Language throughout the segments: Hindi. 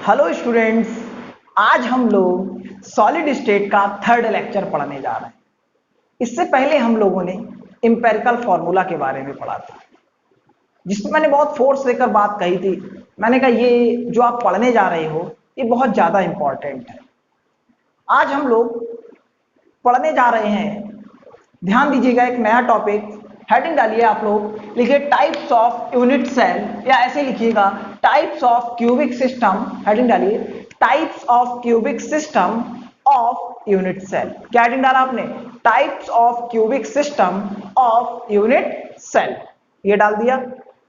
हेलो स्टूडेंट्स, आज हम लोग सॉलिड स्टेट का थर्ड लेक्चर पढ़ने जा रहे हैं। इससे पहले हम लोगों ने इंपेरिकल फॉर्मूला के बारे में पढ़ा था, जिसमें मैंने बहुत फोर्स देकर बात कही थी। मैंने कहा ये जो आप पढ़ने जा रहे हो ये बहुत ज़्यादा इंपॉर्टेंट है। आज हम लोग पढ़ने जा रहे हैं, ध्यान दीजिएगा, एक नया टॉपिक। हेडिंग डालिए आप लोग, लिखिए टाइप्स ऑफ यूनिट सेल, या ऐसे लिखिएगा types of cubic system. Heading डालिए types of cubic system of unit cell. क्या हेडिंग डाला आपने? Types of cubic system of unit cell. ये डाल दिया,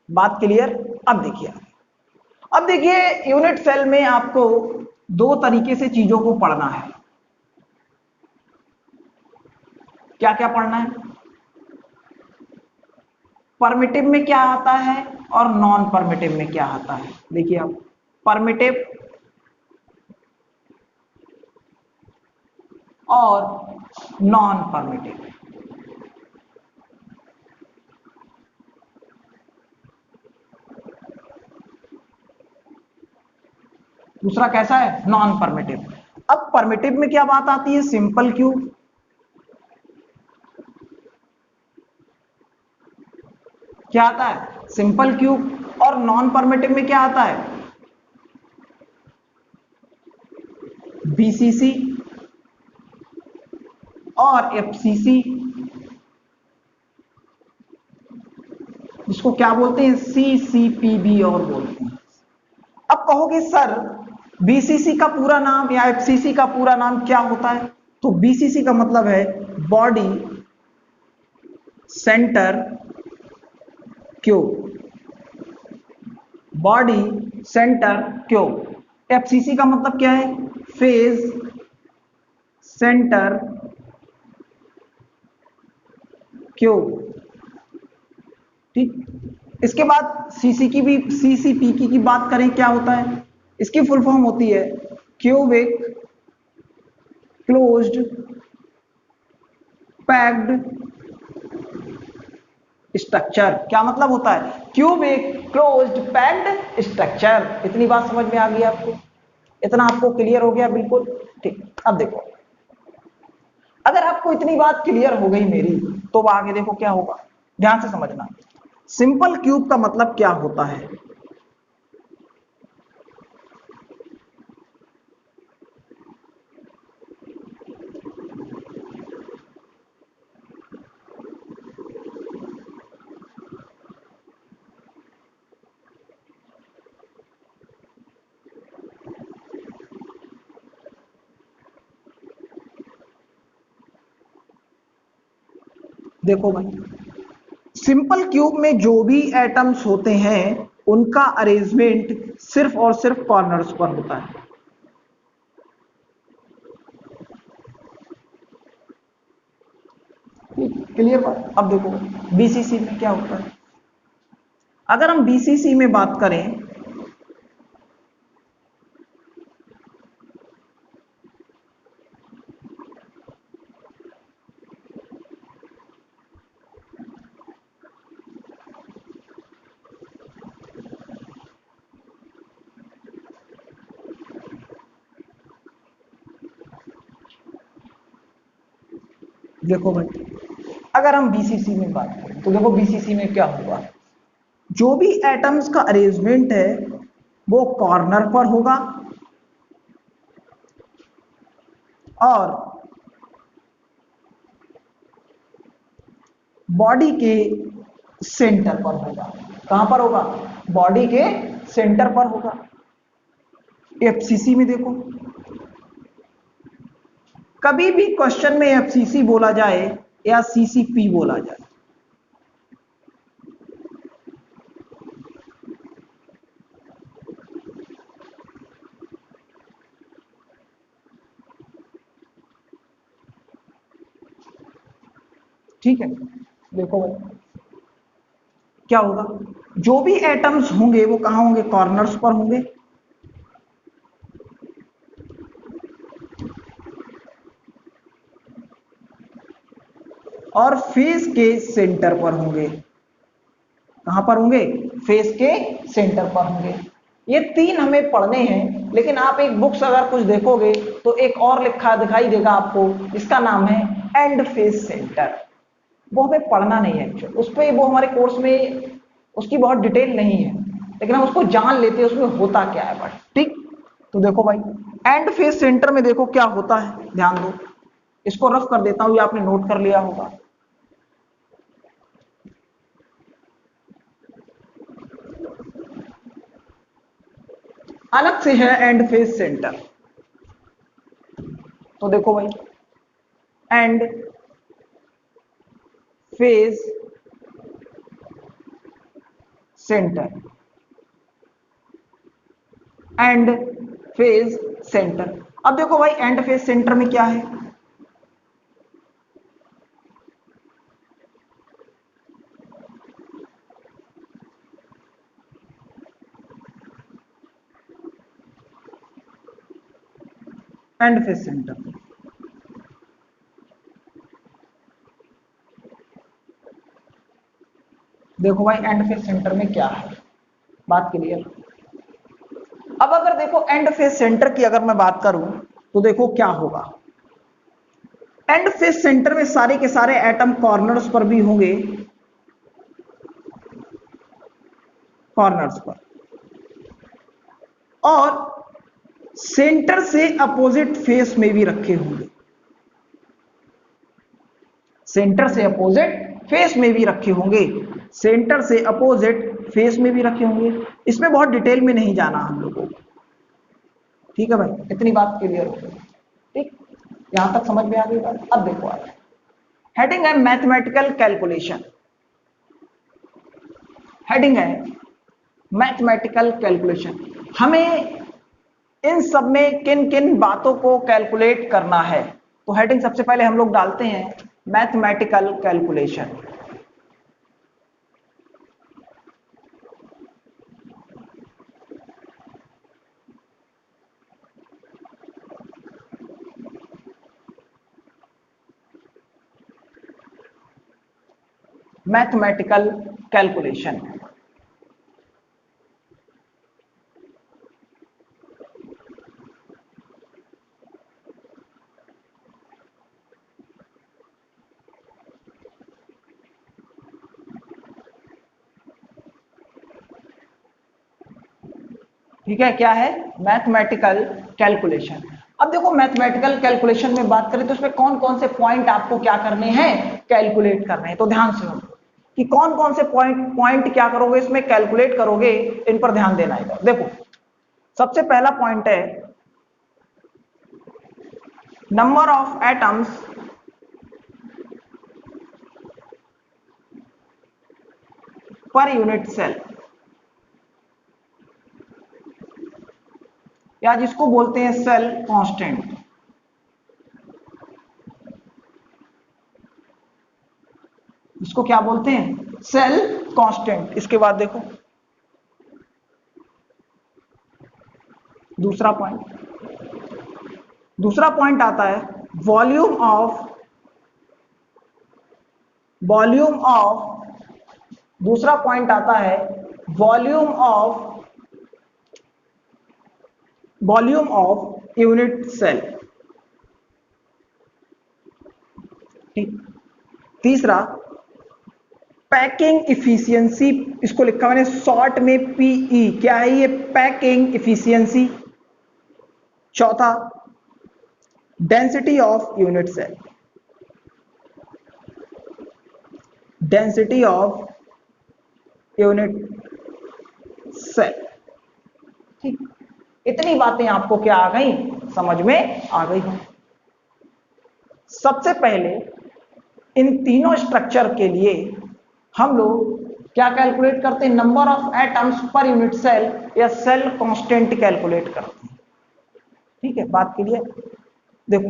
बात क्लियर। अब देखिए यूनिट सेल में आपको दो तरीके से चीजों को पढ़ना है। क्या क्या पढ़ना है? परमिटिव में क्या आता है और नॉन परमिटिव में क्या आता है। देखिए अब परमिटिव और नॉन परमिटिव। दूसरा कैसा है? Non primitive. अब परमिटिव में क्या बात आती है? Simple cube. क्या आता है? Simple cube. और नॉन परमिटिव में क्या आता है? बीसीसी और एफसीसी, जिसको क्या बोलते हैं? सीसीपीबी और बोलते हैं। अब कहोगे सर बीसीसी का पूरा नाम या एफसीसी का पूरा नाम क्या होता है? तो बीसीसी का मतलब है body centre cube. Body centre cube. FCC का मतलब क्या है? Phase centre cube. ठीक। इसके बाद सीसी की भी, सीसीपी की बात करें, क्या होता है? इसकी फुल फॉर्म होती है क्यूबिक क्लोज्ड पैक्ड स्ट्रक्चर। क्या मतलब होता है? Cubic closed packed structure. इतनी बात समझ में आ गई आपको? इतना आपको क्लियर हो गया? बिल्कुल ठीक। अब देखो, अगर आपको इतनी बात क्लियर हो गई मेरी, तो आगे देखो क्या होगा, ध्यान से समझना। सिंपल क्यूब का मतलब क्या होता है? देखो भाई, सिंपल क्यूब में जो भी एटम्स होते हैं उनका अरेंजमेंट सिर्फ और सिर्फ कॉर्नर्स पर होता है। क्लियर बात? अब देखो बीसीसी में क्या होता है। अगर हम बीसीसी में बात करें, देखो भाई, अगर हम बीसीसी में बात करें तो देखो बीसीसी में क्या होगा, जो भी एटम्स का अरेंजमेंट है वो कॉर्नर पर होगा और बॉडी के सेंटर पर होगा। कहां पर होगा? बॉडी के सेंटर पर होगा। एफसीसी में देखो, कभी भी क्वेश्चन में एफसीसी बोला जाए या सीसीपी बोला जाए, ठीक है। देखो भाई क्या होगा, जो भी एटम्स होंगे वो कहां होंगे? कॉर्नर्स पर होंगे। और फेस के सेंटर पर होंगे। कहां पर होंगे? फेस के सेंटर पर होंगे। ये 3 हमें पढ़ने हैं, लेकिन आप एक बुक्स अगर कुछ देखोगे तो एक और लिखा दिखाई देगा आपको, जिसका नाम है एंड फेज सेंटर। वो हमें पढ़ना नहीं है एक्चुअली, उस पर वो हमारे कोर्स में उसकी बहुत डिटेल नहीं है, लेकिन हम उसको जान लेते हैं उसमें होता क्या है बट। ठीक, तो देखो भाई, एंड फेज सेंटर में देखो क्या होता है, ध्यान दो। इसको रफ कर देता हूं, ये आपने नोट कर लिया होगा। अलग से है एंड फेज सेंटर। तो देखो भाई, and phase centre, and phase centre. अब देखो भाई, एंड फेज सेंटर में क्या है, एंड फेज सेंटर। देखो भाई, एंड फेज सेंटर में क्या है, बात क्लियर। अब अगर देखो एंड फेज सेंटर की अगर मैं बात करूं तो देखो क्या होगा। एंड फेज सेंटर में सारे के सारे एटम कॉर्नर्स पर भी होंगे, कॉर्नर्स पर, और सेंटर से अपोजिट फेस में भी रखे होंगे, सेंटर से अपोजिट फेस में भी रखे होंगे, सेंटर से अपोजिट फेस में भी रखे होंगे। इसमें बहुत डिटेल में नहीं जाना हम लोगों को, ठीक है भाई, इतनी बात क्लियर हो गई। ठीक, यहां तक समझ में आ गई बात। अब देखो आगे, हेडिंग है मैथमेटिकल कैलकुलेशन। हेडिंग है मैथमेटिकल कैलकुलेशन। हमें इन सब में किन किन बातों को कैलकुलेट करना है, तो हेडिंग सबसे पहले हम लोग डालते हैं मैथमेटिकल कैलकुलेशन। मैथमेटिकल कैलकुलेशन, ठीक है, क्या है, मैथमेटिकल कैलकुलेशन। अब देखो मैथमेटिकल कैलकुलेशन में बात करें तो इसमें कौन कौन से पॉइंट आपको क्या करने हैं, कैलकुलेट करने हैं। तो ध्यान से सुनो कि कौन कौन से पॉइंट पॉइंट क्या करोगे इसमें कैलकुलेट करोगे, इन पर ध्यान देना है। देखो सबसे पहला पॉइंट है number of atoms per unit cell, या जिसको बोलते हैं सेल कांस्टेंट। इसको क्या बोलते हैं, सेल कांस्टेंट। इसके बाद देखो दूसरा पॉइंट, दूसरा पॉइंट आता है वॉल्यूम ऑफ, वॉल्यूम ऑफ, दूसरा पॉइंट आता है volume of, volume of unit cell. ठीक, तीसरा पैकिंग इफिशियंसी, इसको लिखा मैंने शॉर्ट में पीई, क्या है ये, पैकिंग इफिशियंसी। चौथा density of unit cell, density of unit cell. ठीक, इतनी बातें आपको क्या आ गई, समझ में आ गई हो। सबसे पहले इन तीनों स्ट्रक्चर के लिए हम लोग क्या कैलकुलेट करते हैं, number of atoms per unit cell या सेल कांस्टेंट कैलकुलेट करते हैं। ठीक है, बात क्लियर। देखो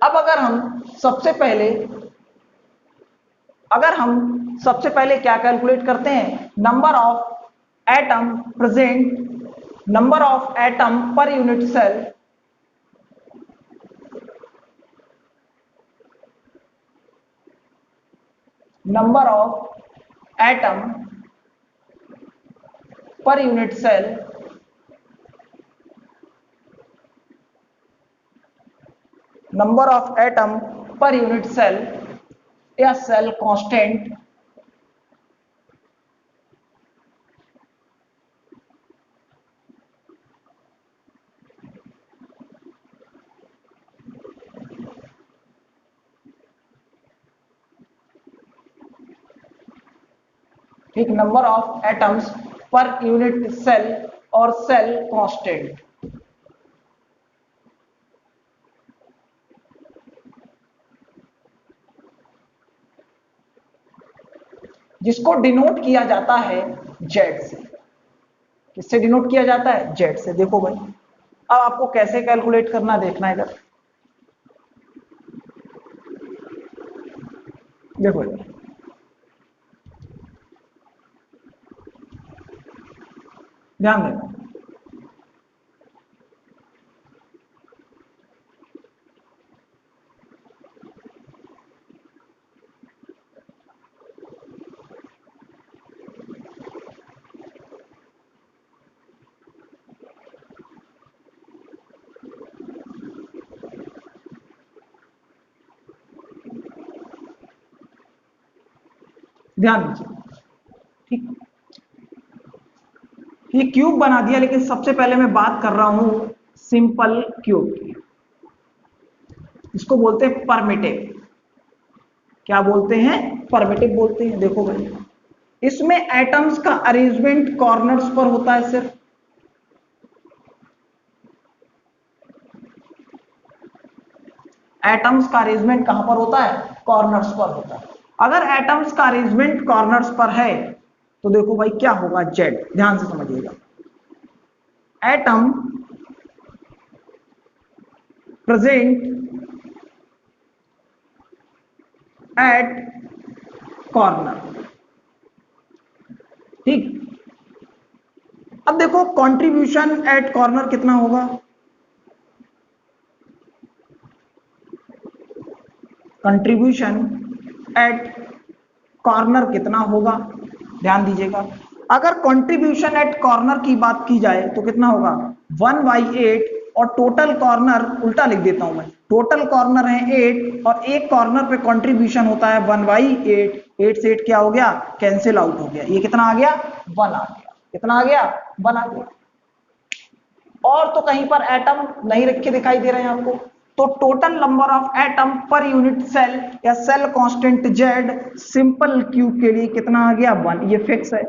अब अगर हम सबसे पहले, अगर हम सबसे पहले क्या कैलकुलेट करते हैं, number of atom present, number of atom per unit cell, number of atom per unit cell number of atom per unit cell या सेल कांस्टेंट ठीक, number of atoms per unit cell और सेल कांस्टेंट। जिसको डिनोट किया जाता है जेड से। किससे डिनोट किया जाता है? जेड से। देखो भाई, अब आपको कैसे कैलकुलेट करना देखना है इधर। देखो ध्यान देना, ध्यान दीजिए। ठीक, ये क्यूब बना दिया, लेकिन सबसे पहले मैं बात कर रहा हूं सिंपल क्यूब की। इसको बोलते हैं परमिटिव। क्या बोलते हैं? परमिटिव बोलते हैं। देखो भाई, इसमें एटम्स का अरेंजमेंट कॉर्नर्स पर होता है सिर्फ। एटम्स का अरेंजमेंट कहां पर होता है? कॉर्नर्स पर होता है। अगर एटम्स का अरेंजमेंट कॉर्नर्स पर है तो देखो भाई क्या होगा, जेड। ध्यान से समझिएगा, एटम प्रेजेंट एट कॉर्नर। ठीक, अब देखो कंट्रीब्यूशन एट कॉर्नर कितना होगा? कंट्रीब्यूशन एट कॉर्नर कितना होगा? ध्यान दीजिएगा, अगर कंट्रीब्यूशन एट कॉर्नर की बात की जाए तो कितना होगा? 1/8। और टोटल कॉर्नर उल्टा लिख देता हूं मैं, टोटल कॉर्नर है 8 और एक कॉर्नर पे कंट्रीब्यूशन होता है 1/8। 8 से 8 क्या हो गया? कैंसिल आउट हो गया। ये कितना आ गया? 1 आ गया। कितना आ गया? 1 आ गया। और तो कहीं पर एटम नहीं रखे दिखाई दे रहे हैं आपको। तो total number of atom per unit cell या cell constant Z simple cube के लिए कितना आ गया? 1। ये फिक्स है,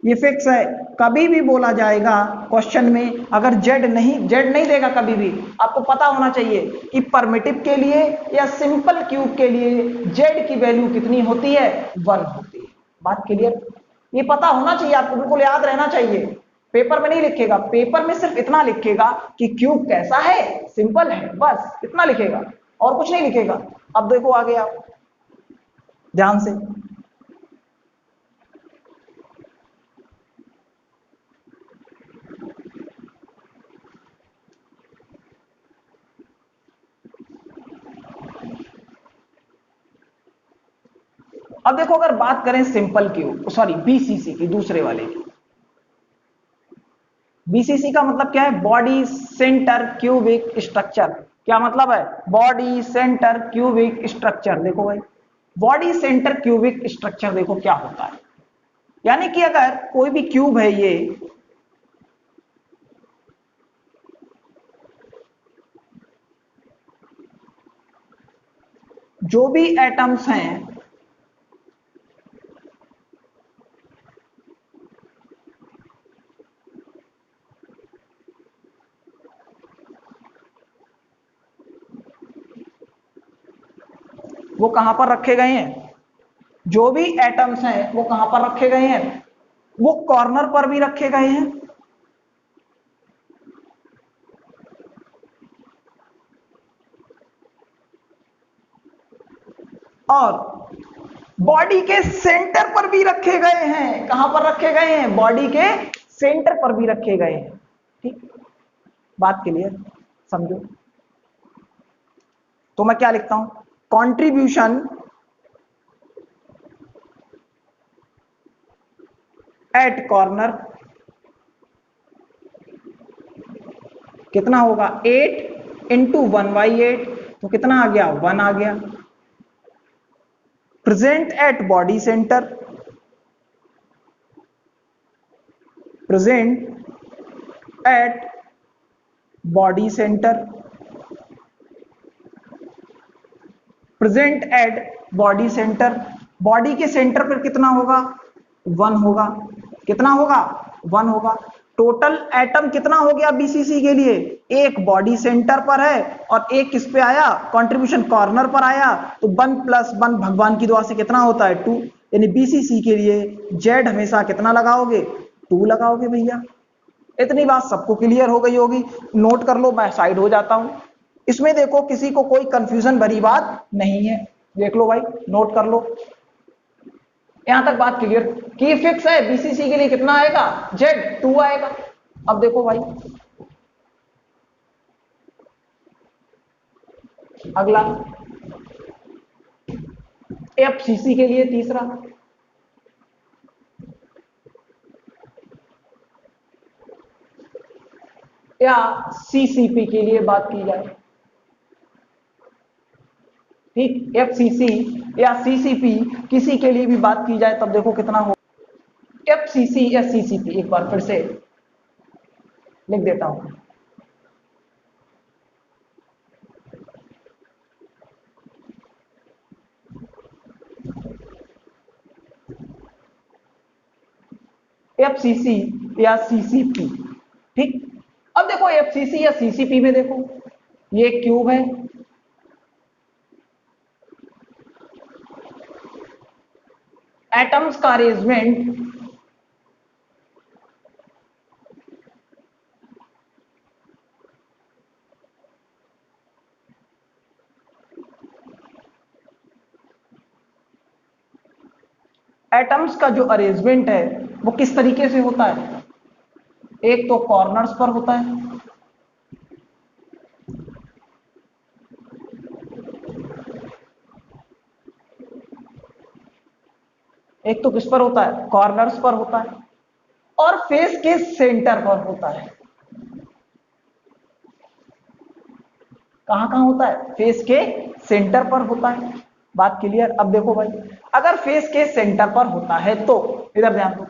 ये फिक्स है। कभी भी बोला जाएगा क्वेश्चन में, अगर जेड नहीं देगा कभी भी, आपको पता होना चाहिए कि परमिटिव के लिए या सिंपल क्यूब के लिए जेड की वैल्यू कितनी होती है? 1 होती है। बात क्लियर? ये पता होना चाहिए आपको, बिल्कुल याद रहना चाहिए। पेपर में नहीं लिखेगा, पेपर में सिर्फ इतना लिखेगा कि क्यूब कैसा है? सिंपल है, बस इतना लिखेगा और कुछ नहीं लिखेगा। अब देखो आगे आप ध्यान से, अब देखो अगर बात करें सिंपल क्यूब, सॉरी बीसीसी की, दूसरे वाले की। बीसीसी का मतलब क्या है? Body centre cubic structure. क्या मतलब है? Body centre cubic structure. देखो भाई, बॉडी सेंटर क्यूबिक स्ट्रक्चर देखो क्या होता है। यानी कि अगर कोई भी क्यूब है, ये जो भी एटम्स हैं वो कहां पर रखे गए हैं? जो भी एटम्स हैं वो कहां पर रखे गए हैं? वो कॉर्नर पर भी रखे गए हैं। और बॉडी के सेंटर पर भी रखे गए हैं। कहां पर रखे गए हैं? बॉडी के सेंटर पर भी रखे गए हैं। ठीक, बात क्लियर? समझो। तो मैं क्या लिखता हूं? कंट्रीब्यूशन एट कॉर्नर कितना होगा 8 इंटू 1/8, तो कितना आ गया 1 आ गया। Present at body centre, present at body centre, present at body centre, body के सेंटर पर कितना होगा 1 होगा। कितना होगा 1 होगा। टोटल एटम कितना हो गया बीसीसी के लिए, एक बॉडी सेंटर पर है और एक किस पे आया, कंट्रीब्यूशन कॉर्नर पर आया, तो 1 + 1 भगवान की दुआ से कितना होता है 2। यानी बीसीसी के लिए जेड हमेशा कितना लगाओगे 2 लगाओगे भैया। इतनी बात सबको क्लियर हो गई होगी, नोट कर लो, मैं साइड हो जाता हूं। इसमें देखो किसी को कोई कंफ्यूजन भरी बात नहीं है, देख लो भाई, नोट कर लो। यहां तक बात क्लियर की फिक्स है, बीसीसी के लिए कितना आएगा जेड 2 आएगा। अब देखो भाई अगला एफसीसी के लिए तीसरा, या सीसीपी के लिए बात की जाए, ठीक, एफसीसी या सीसीपी किसी के लिए भी बात की जाए तब देखो कितना हो। एफसीसी या सीसीपी एक बार फिर से लिख देता हूं, एफसीसी या सीसीपी, ठीक। अब देखो एफसीसी या सीसीपी में देखो ये क्यूब है, एटम्स का अरेंजमेंट एटम्स का जो अरेंजमेंट है वो किस तरीके से होता है, एक तो कॉर्नर्स पर होता है, एक तो किस पर होता है कॉर्नर्स पर होता है, और फेस के सेंटर पर होता है। कहां कहां होता है, फेस के सेंटर पर होता है। बात क्लियर। अब देखो भाई अगर फेस के सेंटर पर होता है तो इधर ध्यान दो,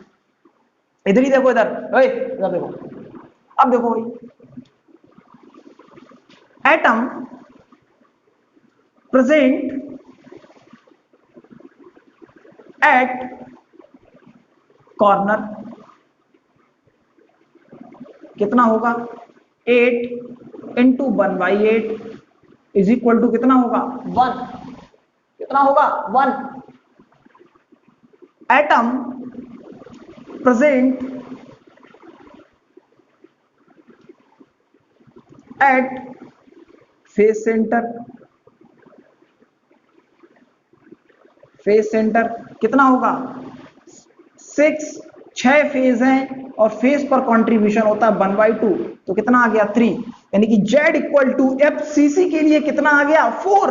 इधर ही देखो, इधर इधर देखो। अब देखो भाई एटम प्रेजेंट एट कॉर्नर कितना होगा 8 इंटू 1/8 इज इक्वल टू कितना होगा 1। कितना होगा 1। Atom present at face centre, face centre कितना होगा 6 फेज हैं और फेस पर कंट्रीब्यूशन होता है 1/2, तो कितना आ गया 3। यानी कि Z इक्वल टू एफसीसी के लिए कितना आ गया 4।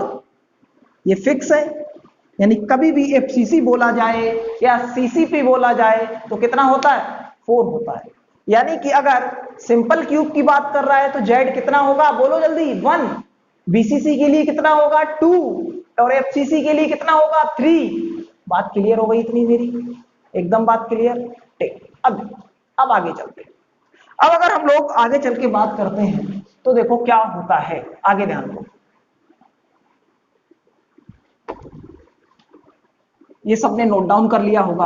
ये फिक्स है, यानी कभी भी एफसीसी बोला जाए या सीसीपी बोला जाए तो कितना होता है 4 होता है। यानी कि अगर सिंपल क्यूब की बात कर रहा है तो Z कितना होगा बोलो जल्दी 1, बीसीसी के लिए कितना होगा 2 और एफसीसी के लिए कितना होगा 3। बात क्लियर हो गई इतनी मेरी, एकदम बात क्लियर, ठीक। अब आगे चलते हैं। अब अगर हम लोग आगे चल के बात करते हैं तो देखो क्या होता है, आगे ध्यान दो। ये सबने नोट डाउन कर लिया होगा।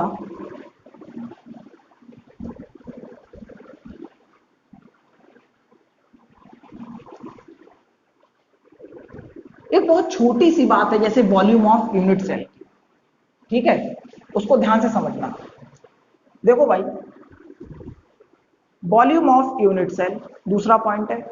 एक बहुत छोटी सी बात है जैसे वॉल्यूम ऑफ यूनिट सेल, ठीक है, उसको ध्यान से समझना। देखो भाई वॉल्यूम ऑफ यूनिट सेल दूसरा पॉइंट है,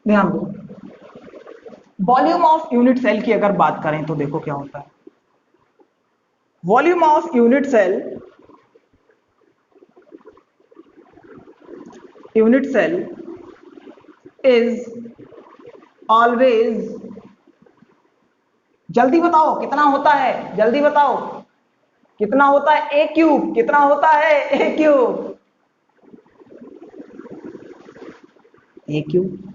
ध्यान दो। वॉल्यूम ऑफ यूनिट सेल की अगर बात करें तो देखो क्या होता है। Volume of unit cell unit cell is always, जल्दी बताओ कितना होता है, जल्दी बताओ कितना होता है, ए क्यूब, कितना होता है ए क्यूब, ए क्यूब।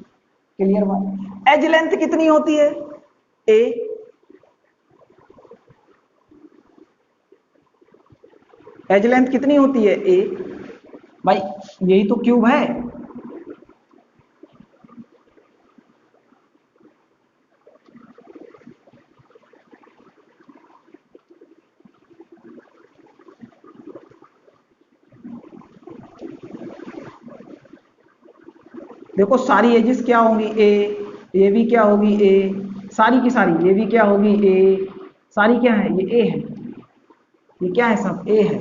क्लियर बात। एज लेंथ कितनी होती है, ए, एज लेंथ कितनी होती है, ए। भाई यही तो क्यूब है। देखो सारी एजेस क्या होंगी, ए, ये भी क्या होगी ए, सारी की सारी, ये भी क्या होगी ए, सारी क्या है, ये ए है, ये क्या है सब ए है,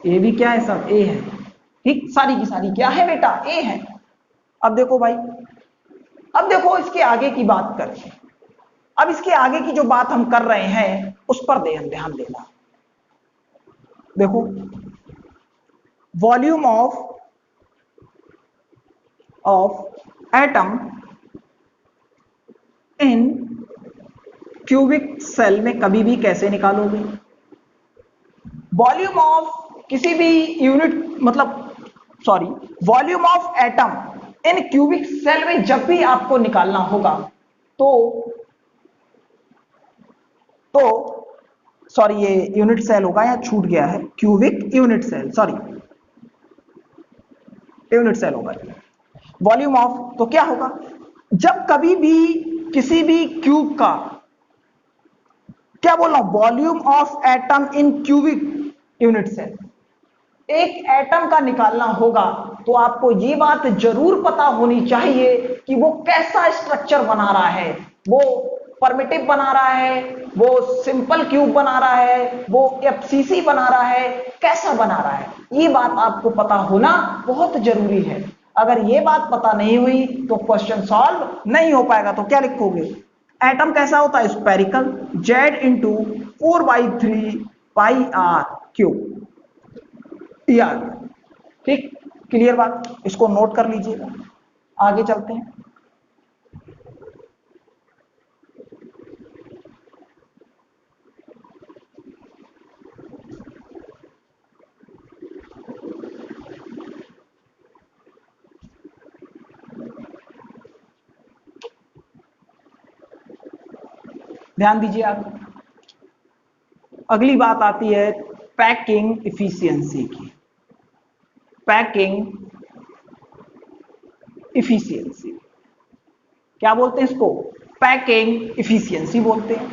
ये भी क्या है सब ए है, ठीक, सारी की सारी क्या है बेटा, ए है। अब देखो भाई, अब देखो इसके आगे की बात करें, अब इसके आगे की जो बात हम कर रहे हैं उस पर ध्यान देना। देखो volume of atom in cubic cell में कभी भी कैसे निकालोगे, वॉल्यूम ऑफ किसी भी यूनिट, मतलब sorry, volume of atom in cubic cell में जब भी आपको निकालना होगा तो सॉरी, ये यूनिट सेल होगा या छूट गया है, cubic unit cell, sorry unit cell होगा। वॉल्यूम ऑफ तो क्या होगा, जब कभी भी किसी भी क्यूब का, क्या बोल रहा हूं, volume of atom in cubic unit cell, एक एटम का निकालना होगा तो आपको ये बात जरूर पता होनी चाहिए कि वो कैसा स्ट्रक्चर बना रहा है, वो परमिटिव बना रहा है, वो सिंपल क्यूब बना रहा है, वो एफसीसी बना रहा है, कैसा बना रहा है, ये बात आपको पता होना बहुत जरूरी है। अगर ये बात पता नहीं हुई तो क्वेश्चन सॉल्व नहीं हो पाएगा। तो क्या लिखोगे, एटम कैसा होता है, spherical, Z into 4/3 pi R cube, यार ठीक, क्लियर बात, इसको नोट कर लीजिएगा। आगे चलते हैं। ध्यान दीजिए आप, अगली बात आती है पैकिंग इफिशियंसी की। पैकिंग इफिशियंसी क्या बोलते हैं इसको, पैकिंग इफिशियंसी बोलते हैं।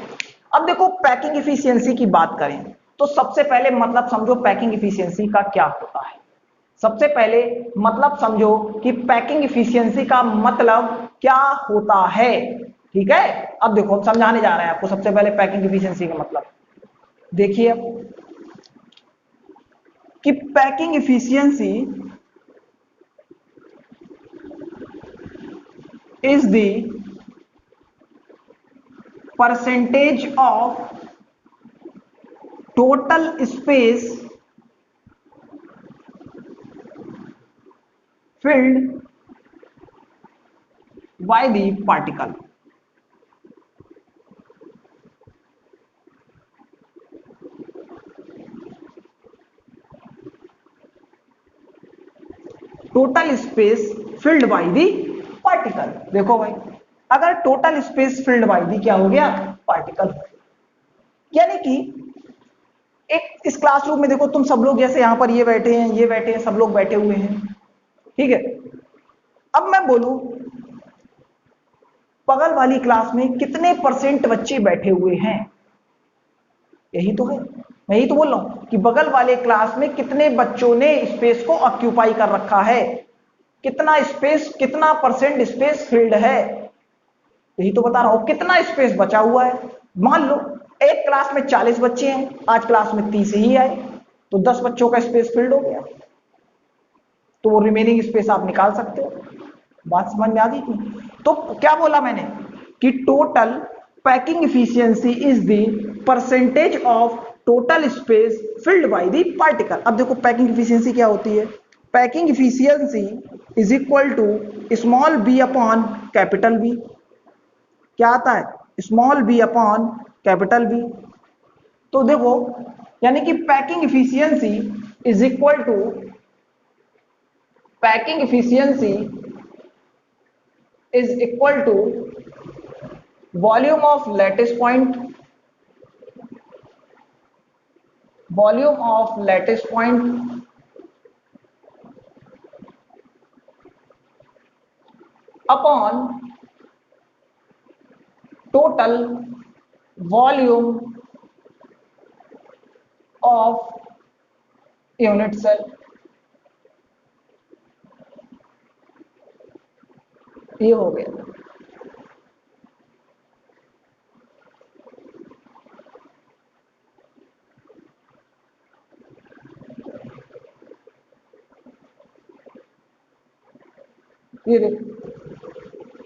अब देखो पैकिंग इफिशियंसी की बात करें तो सबसे पहले मतलब समझो पैकिंग इफिशियंसी का क्या होता है। सबसे पहले मतलब समझो कि पैकिंग इफिशियंसी का मतलब क्या होता है, ठीक है। अब देखो समझाने जा रहे हैं आपको सबसे पहले पैकिंग इफिशियंसी का मतलब। देखिए कि packing efficiency is the percentage of total space filled by the particle। Total space filled by the particle. देखो भाई, अगर total space filled by the क्या हो गया, पार्टिकल, यानी कि एक इस क्लासरूम में देखो तुम सब लोग जैसे यहां पर ये बैठे हैं, ये बैठे हैं, सब लोग बैठे हुए हैं, ठीक है। अब मैं बोलूं बगल वाली क्लास में कितने परसेंट बच्चे बैठे हुए हैं, यही तो है, मैं यही तो बोल रहा हूं कि बगल वाले क्लास में कितने बच्चों ने स्पेस को ऑक्यूपाई कर रखा है, कितना स्पेस, कितना परसेंट स्पेस फिल्ड है, यही तो बता रहा हूं, कितना स्पेस बचा हुआ है। मान लो एक क्लास में 40 बच्चे हैं, आज क्लास में 30 ही आए, तो 10 बच्चों का स्पेस फिल्ड हो गया, तो वो रिमेनिंग स्पेस आप निकाल सकते हो। बात समझ में आ गई थी। तो क्या बोला मैंने कि total packing efficiency is the percentage of total space filled by the particle. अब देखो पैकिंग इफिशियंसी क्या होती है, packing efficiency is equal to small b upon capital B. क्या आता है? Small b upon capital B. तो देखो यानी कि packing efficiency is equal to packing efficiency is equal to volume of lattice point, volume of lattice point upon total volume of unit cell. ये हो गया। ये देखो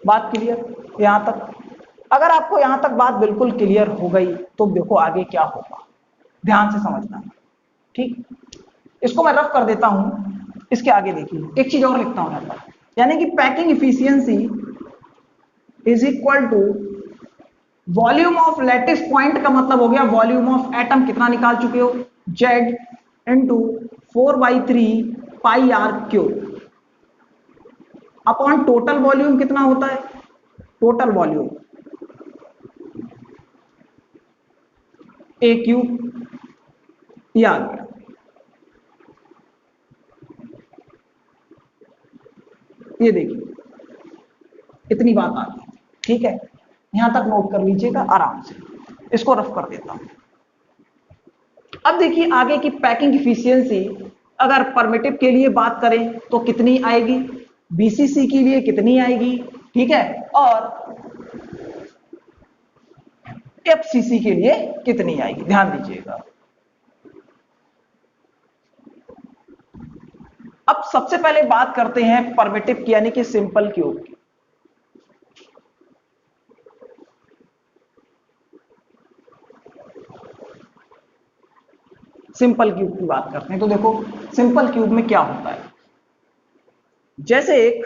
बात क्लियर यहां तक। अगर आपको यहां तक बात बिल्कुल क्लियर हो गई तो देखो आगे क्या होगा, ध्यान से समझना। ठीक, इसको मैं रफ कर देता हूं। इसके आगे देखिए एक चीज और लिखता हूं यहां पर, यानी कि packing efficiency is equal to volume of lattice point का मतलब हो गया वॉल्यूम ऑफ एटम। कितना निकाल चुके हो? Z into 4/3 pi R cube upon total volume कितना होता है? Total volume A cube. ये आ गया। ये देखिए इतनी बात आ गई। ठीक है, यहां तक नोट कर लीजिएगा आराम से। इसको रफ कर देता हूं। अब देखिए आगे की पैकिंग इफिशियंसी अगर परमिटिव के लिए बात करें तो कितनी आएगी, बीसीसी के लिए कितनी आएगी, ठीक है, और एफसीसी के लिए कितनी आएगी, ध्यान दीजिएगा। अब सबसे पहले बात करते हैं परमिटिव की यानी कि सिंपल क्यूब की। सिंपल क्यूब की बात करते हैं तो देखो सिंपल क्यूब में क्या होता है। जैसे एक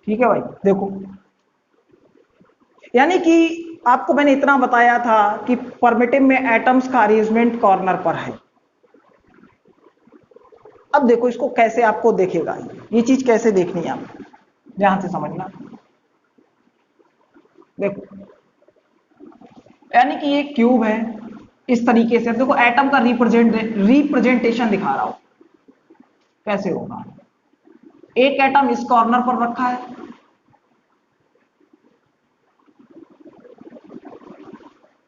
ठीक है भाई, देखो यानी कि आपको मैंने इतना बताया था कि परमिटिव में एटम्स का अरेंजमेंट कॉर्नर पर है। अब देखो इसको कैसे आपको देखेगा, ये चीज कैसे देखनी है आपको, ध्यान से समझना। देखो यानी कि ये क्यूब है, इस तरीके से देखो एटम का रिप्रेजेंटेशन दिखा रहा हूं कैसे होगा। एक एटम इस कॉर्नर पर रखा है,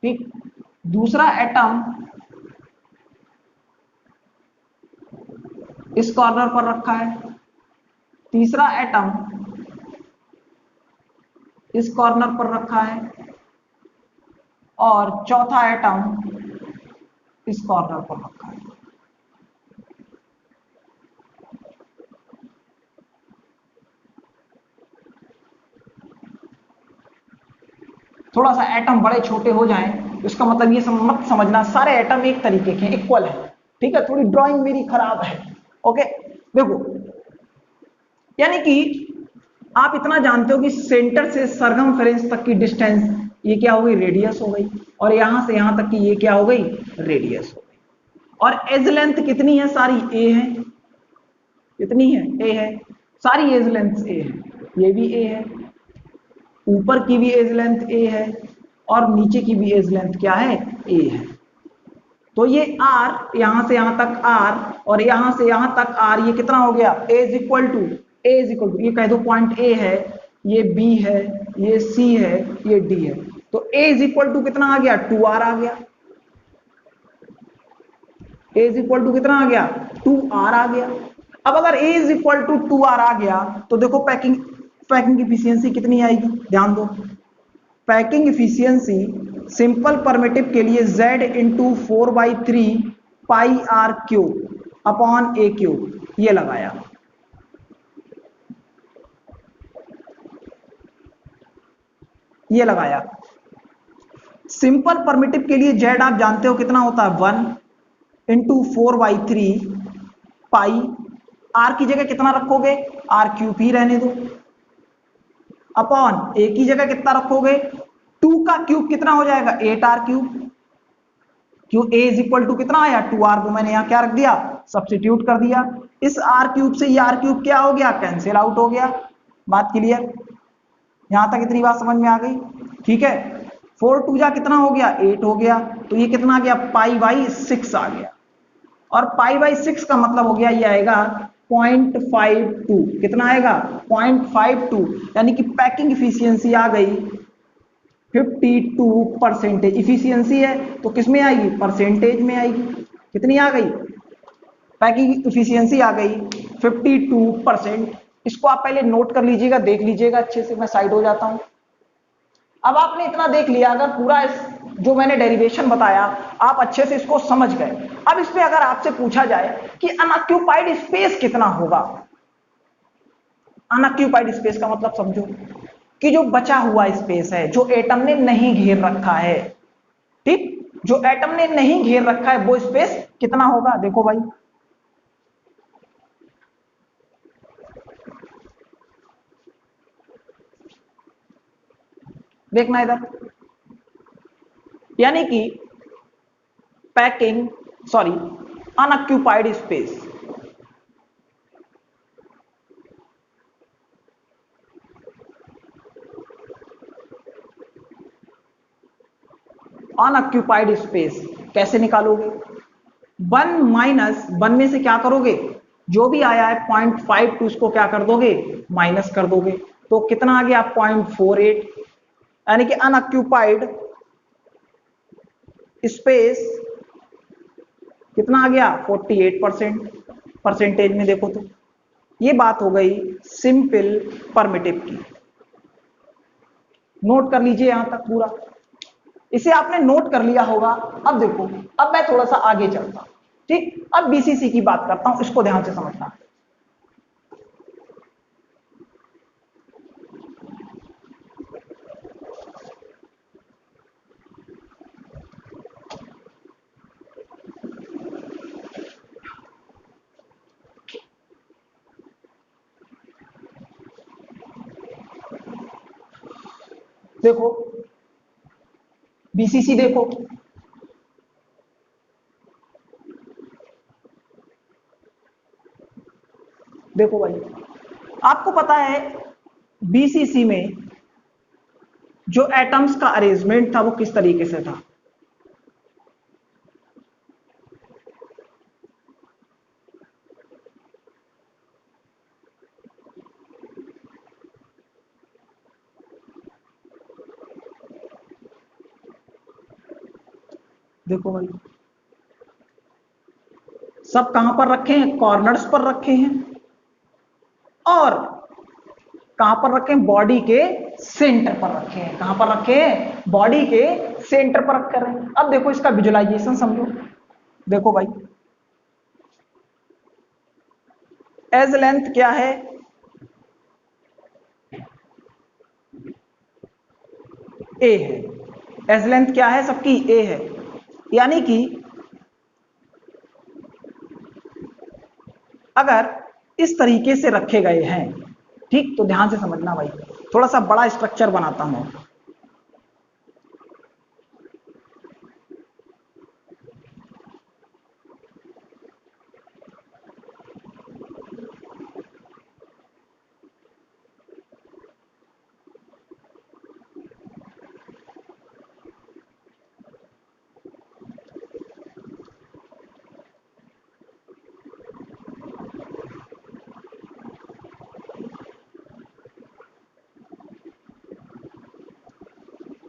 ठीक, दूसरा एटम इस कॉर्नर पर रखा है, तीसरा एटम इस कॉर्नर पर रखा है और चौथा एटम इस कॉर्नर पर रखा है। थोड़ा सा एटम बड़े छोटे हो जाएं इसका मतलब ये मत समझना सारे एटम एक तरीके के इक्वल है, ठीक है, थोड़ी ड्राइंग मेरी खराब है। ओके, देखो यानी कि आप इतना जानते हो कि सेंटर से सरकमफेरेंस तक की डिस्टेंस ये क्या हो गई, रेडियस हो गई, और यहां से यहां तक की ये क्या हो गई, रेडियस हो गई। और एज लेंथ कितनी है, सारी ए है, कितनी है, ए है, सारी एज लेंथ ए है, ये भी ए है, ऊपर की भी एज लेंथ ए है और नीचे की भी एज लेंथ क्या है, ए है। तो ये आर यहां से यहां तक आर और यहां से यहां तक आर, ये कितना हो गया, ए इज इक्वल टू ये कह दो पॉइंट ए है, ये बी है, ये सी है, ये डी है। तो ए इज इक्वल टू कितना आ गया, 2r आ गया। ए इज इक्वल टू कितना आ गया, 2r आ गया। अब अगर ए इज इक्वल टू 2r आ गया तो देखो पैकिंग इफिशियंसी कितनी आएगी, ध्यान दो। पैकिंग इफिशियंसी सिंपल परमिटिव के लिए Z into 4/3 pi R cube upon A cube, ये लगाया। ये लगाया। सिंपल परमिटिव के लिए Z आप जानते हो कितना होता है, 1 इंटू 4/3 पाई, आर की जगह कितना रखोगे, आर क्यूब ही रहने दो, अपॉन ए की जगह कितना रखोगे, 2 का क्यूब कितना हो जाएगा, 8r क्यूब। क्यों a इज इक्वल टू कितना आया, 2r को मैंने यहां क्या रख दिया, सब्स्टिट्यूट कर दिया। इस r क्यूब से ये r क्यूब क्या हो गया, कैंसिल आउट हो गया। बात क्लियर, यहां तक इतनी बात समझ में आ गई, ठीक है। 4 2 जा कितना हो गया, 8 हो गया, तो ये कितना आ गया, π/6 आ गया। और π/6 का मतलब हो गया, ये आएगा 0.52, कितना आएगा 0.52, यानी कि पैकिंग इफिशियंसी आ गई 52%। इफिशियंसी है तो किस में आएगी, परसेंटेज में आएगी। कितनी आ गई, पैकिंग इफिशियंसी आ गई 52%। इसको आप पहले नोट कर लीजिएगा, देख लीजिएगा अच्छे से, मैं साइड हो जाता हूं। अब आपने इतना देख लिया, अगर पूरा जो मैंने डेरिवेशन बताया आप अच्छे से इसको समझ गए। अब इसमें अगर आपसे पूछा जाए कि अनऑक्यूपाइड स्पेस कितना होगा, अनऑक्यूपाइड स्पेस का मतलब समझो कि जो बचा हुआ स्पेस है, जो एटम ने नहीं घेर रखा है, ठीक, जो एटम ने नहीं घेर रखा है वो स्पेस कितना होगा। देखो भाई, देखना इधर, यानी कि packing sorry unoccupied space, unoccupied space कैसे निकालोगे, 1 माइनस 1 में से क्या करोगे, जो भी आया है 0.52 उसको क्या कर दोगे, माइनस कर दोगे, तो कितना आ गया 0.48, यानी कि अनऑक्यूपाइड स्पेस कितना आ गया 48%। परसेंटेज में देखो तो ये बात हो गई सिंपल परमिटिव की। नोट कर लीजिए यहां तक पूरा, इसे आपने नोट कर लिया होगा। अब देखो, अब मैं थोड़ा सा आगे चलता हूं, ठीक। अब बीसीसी की बात करता हूं, इसको ध्यान से समझना। देखो बीसीसी देखो, देखो भाई, आपको पता है बीसीसी में जो एटम्स का अरेंजमेंट था वो किस तरीके से था। देखो भाई, सब कहां पर रखे हैं, कॉर्नर्स पर रखे हैं, और कहां पर रखे हैं, बॉडी के सेंटर पर रखे हैं। कहां पर रखे हैं, बॉडी के सेंटर पर रख कर रहे हैं। अब देखो इसका विजुअलाइजेशन समझो। देखो भाई, एज लेंथ क्या है, ए है। एज लेंथ क्या है सबकी, ए है, यानी कि अगर इस तरीके से रखे गए हैं, ठीक, तो ध्यान से समझना भाई, थोड़ा सा बड़ा स्ट्रक्चर बनाता हूं।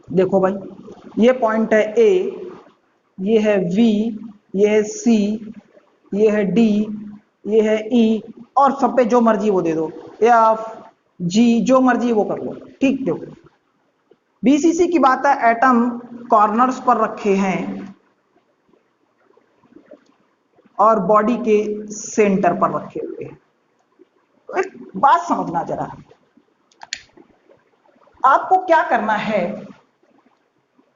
देखो भाई, ये पॉइंट है ए, ये है वी, ये है सी, ये है डी, ये है ई, और सब पे जो मर्जी वो दे दो, एफ जी, जो मर्जी वो कर लो, ठीक। देखो बीसीसी की बात है, एटम कॉर्नर्स पर रखे हैं और बॉडी के सेंटर पर रखे हुए हैं। तो एक बात समझना जरा, आपको क्या करना है,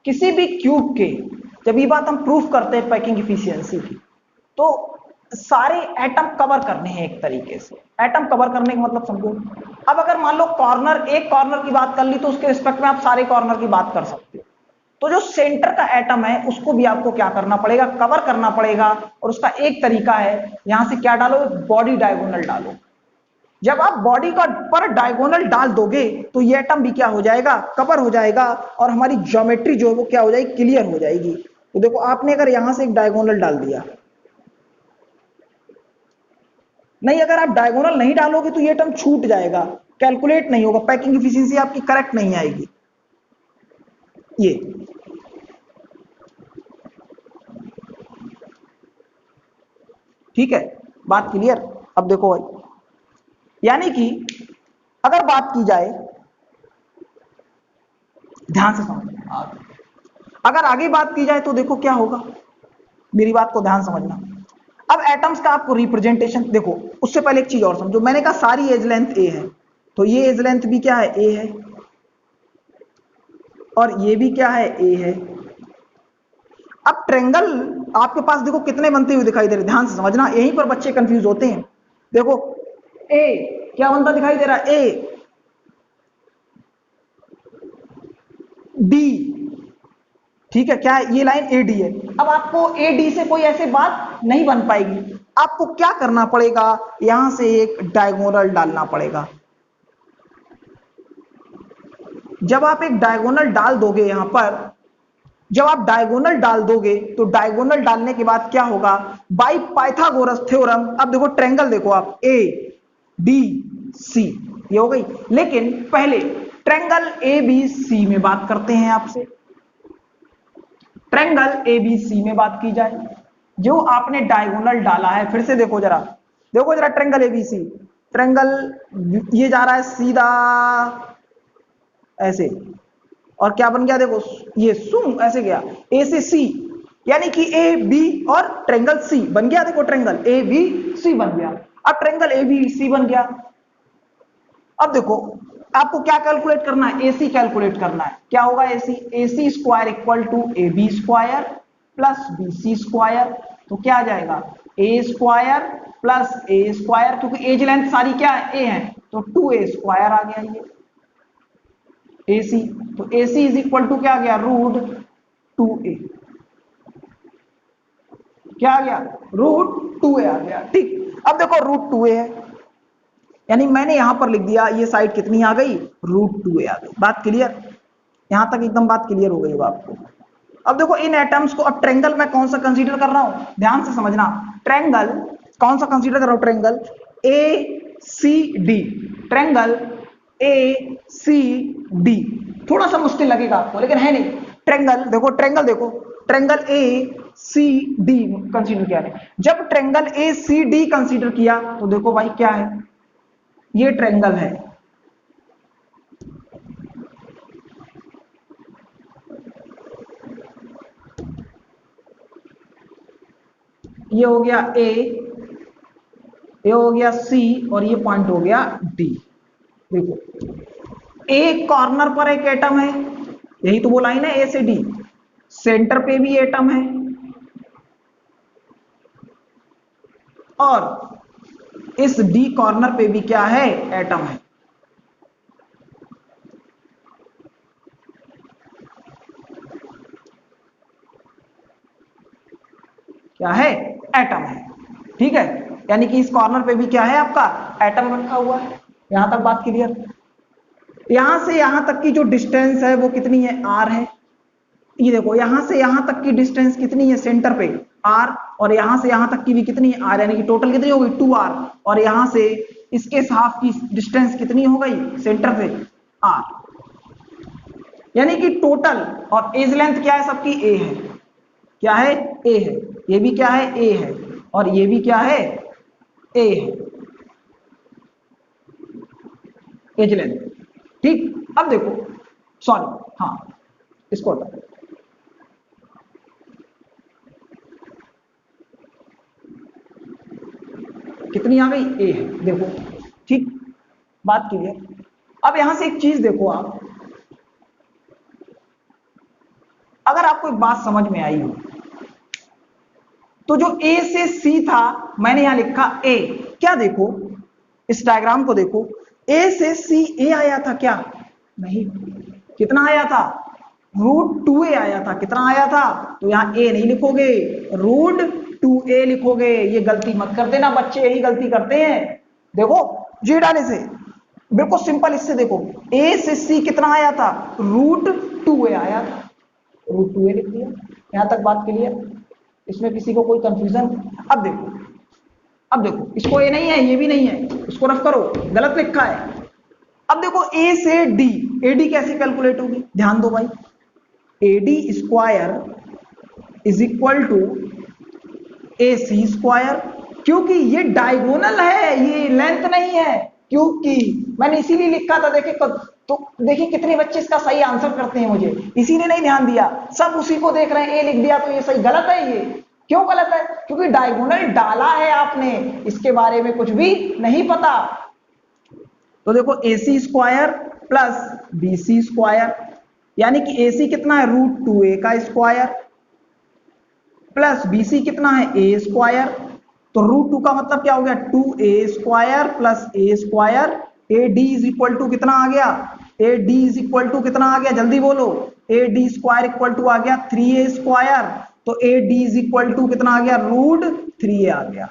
किसी भी क्यूब के, जब ये बात हम प्रूफ करते हैं पैकिंग इफिशियंसी की, तो सारे एटम कवर करने हैं एक तरीके से। एटम कवर करने का मतलब समझो, अब अगर मान लो कॉर्नर, एक कॉर्नर की बात कर ली तो उसके रिस्पेक्ट में आप सारे कॉर्नर की बात कर सकते हो। तो जो सेंटर का एटम है उसको भी आपको क्या करना पड़ेगा, कवर करना पड़ेगा। और उसका एक तरीका है, यहां से क्या डालो, बॉडी डायगोनल डालो। जब आप बॉडी का पर डायगोनल डाल दोगे तो ये एटम भी क्या हो जाएगा, कवर हो जाएगा, और हमारी ज्योमेट्री जो है वो क्या हो जाएगी, क्लियर हो जाएगी। तो देखो आपने अगर यहां से एक डायगोनल डाल दिया, नहीं अगर आप डायगोनल नहीं डालोगे तो ये टर्म छूट जाएगा, कैलकुलेट नहीं होगा, पैकिंग एफिशिएंसी आपकी करेक्ट नहीं आएगी। ये ठीक है, बात क्लियर। अब देखो भाई, यानी कि अगर बात की जाए, ध्यान से समझना, अगर आगे बात की जाए तो देखो क्या होगा, मेरी बात को ध्यान समझना। अब एटम्स का आपको रिप्रेजेंटेशन देखो, उससे पहले एक चीज और समझो, मैंने कहा सारी एज लेंथ ए है, तो ये एज लेंथ भी क्या है, ए है, और ये भी क्या है, ए है। अब ट्रेंगल आपके पास देखो कितने बनते हुए दिखाई दे रहे, ध्यान से समझना, यहीं पर बच्चे कंफ्यूज होते हैं। देखो ए क्या बनता दिखाई दे रहा है, ए डी, ठीक है, क्या है, ये लाइन ए डी है। अब आपको ए डी से कोई ऐसे बात नहीं बन पाएगी, आपको क्या करना पड़ेगा, यहां से एक डायगोनल डालना पड़ेगा। जब आप एक डायगोनल डाल दोगे यहां पर, जब आप डायगोनल डाल दोगे तो डायगोनल डालने के बाद क्या होगा, बाय पाइथागोरस थ्योरम, अब देखो ट्रेंगल देखो आप, ए डी सी, ये हो गई। लेकिन पहले ट्रेंगल ए बी सी में बात करते हैं आपसे। ट्रेंगल ए बी सी में बात की जाए, जो आपने डायगोनल डाला है, फिर से देखो जरा, देखो जरा triangle A B C, triangle ये जा रहा है सीधा ऐसे, और क्या बन गया देखो, ये सुम ऐसे गया, ए से सी, यानी कि ए बी और ट्रेंगल सी बन गया। देखो ट्रेंगल ए बी सी बन गया। अब ट्रेंगल ए बी सी बन गया, अब देखो आपको क्या कैलकुलेट करना है, एसी कैलकुलेट करना है। क्या होगा AC, AC square equal to A B square plus B C square. तो क्या आ जाएगा, A square plus A square, क्योंकि एज लेंथ सारी क्या है, ए है, तो 2a स्क्वायर आ गया ये AC। तो AC इज इक्वल टू क्या आ गया, रूट 2a, क्या आ गया, रूट 2a आ गया। ठीक, अब देखो रूट 2a है, यानी मैंने यहां पर लिख दिया, ये साइड कितनी आ गई, रूट 2a आ गई। बात क्लियर, यहां तक एकदम बात क्लियर हो गई होगा आपको। अब देखो इन एटम्स को, अब ट्रेंगल मैं कौन सा कंसीडर कर रहा हूं, ध्यान से समझना, ट्रेंगल कौन सा कंसीडर कर रहा हूं, triangle A C D, triangle A C D. थोड़ा सा मुश्किल लगेगा आपको, लेकिन है नहीं। ट्रेंगल देखो, ट्रेंगल देखो, triangle A C D consider किया है। जब triangle A C D consider किया तो देखो भाई क्या है, ये ट्रेंगल है, ये हो गया ए, ये हो गया सी, और ये पॉइंट हो गया डी। देखो एक कॉर्नर पर एक एटम है, यही तो वो लाइन है ए से डी, सेंटर पे भी एटम है, और इस डी कॉर्नर पे भी क्या है, एटम है। क्या है, एटम है, ठीक है। यानी कि इस कॉर्नर पे भी क्या है, आपका एटम रखा हुआ है। यहां तक बात क्लियर। यहां से यहां तक की जो डिस्टेंस है वो कितनी है, आर है। ये देखो यहां से यहां तक की डिस्टेंस कितनी है, सेंटर पे आर, और यहां से यहां तक की भी कितनी है, आर, यानी कि टोटल कितनी हो गई, 2r। और यहां से इसके हाफ की डिस्टेंस कितनी हो गई, सेंटर से आर, यानी कि टोटल, और एज लेंथ क्या है सबकी, ए है। क्या है, ए है, ये भी क्या है, ए है, और ये भी क्या है, ए है, एज लेंथ। ठीक, अब देखो सॉरी, हाँ इसको हटा, कितनी आ गई, ए है, देखो ठीक, बात क्लियर। अब यहां से एक चीज देखो आप, अगर आपको एक बात समझ में आई हो, तो जो ए से सी था, मैंने यहां लिखा ए, क्या देखो इस डायग्राम को देखो, ए से सी ए आया था क्या, नहीं, कितना आया था, √2a आया था, कितना आया था, तो यहां ए नहीं लिखोगे, √2a लिखोगे। ये गलती मत कर देना, बच्चे यही गलती करते हैं। देखो जी डाले से बिल्कुल सिंपल, इससे देखो ए से सी कितना आया था, √2a आया था, √2a लिख दिया। यहां तक बात क्लियर, इसमें किसी को कोई कंफ्यूजन। अब देखो इसको ए नहीं है, ये भी नहीं है, इसको रफ करो, गलत लिखा है। अब देखो ए से डी, एडी कैसे कैलकुलेट होगी, ध्यान दो भाई, AD square is equal to A C square, क्योंकि ये डायगोनल है, ये लेंथ नहीं है, क्योंकि मैंने इसीलिए लिखा था, देखे तो देखिए कितने बच्चे इसका सही आंसर करते हैं, मुझे इसीलिए नहीं ध्यान दिया, सब उसी को देख रहे हैं, ए लिख दिया तो ये सही, गलत है ये, क्यों गलत है, क्योंकि डायगोनल डाला है आपने, इसके बारे में कुछ भी नहीं पता। तो देखो A C square plus B C square, यानी कि ए सी कितना है, √2a का स्क्वायर, प्लस बी सी कितना है, ए स्क्वायर, तो √2 का मतलब क्या हो गया, 2a square plus A square, A D is equal to कितना आ गया, A D is equal to कितना आ गया, जल्दी बोलो, A D square equal to आ गया 3a स्क्वायर, तो A D is equal to कितना आ गया, √3a आ गया,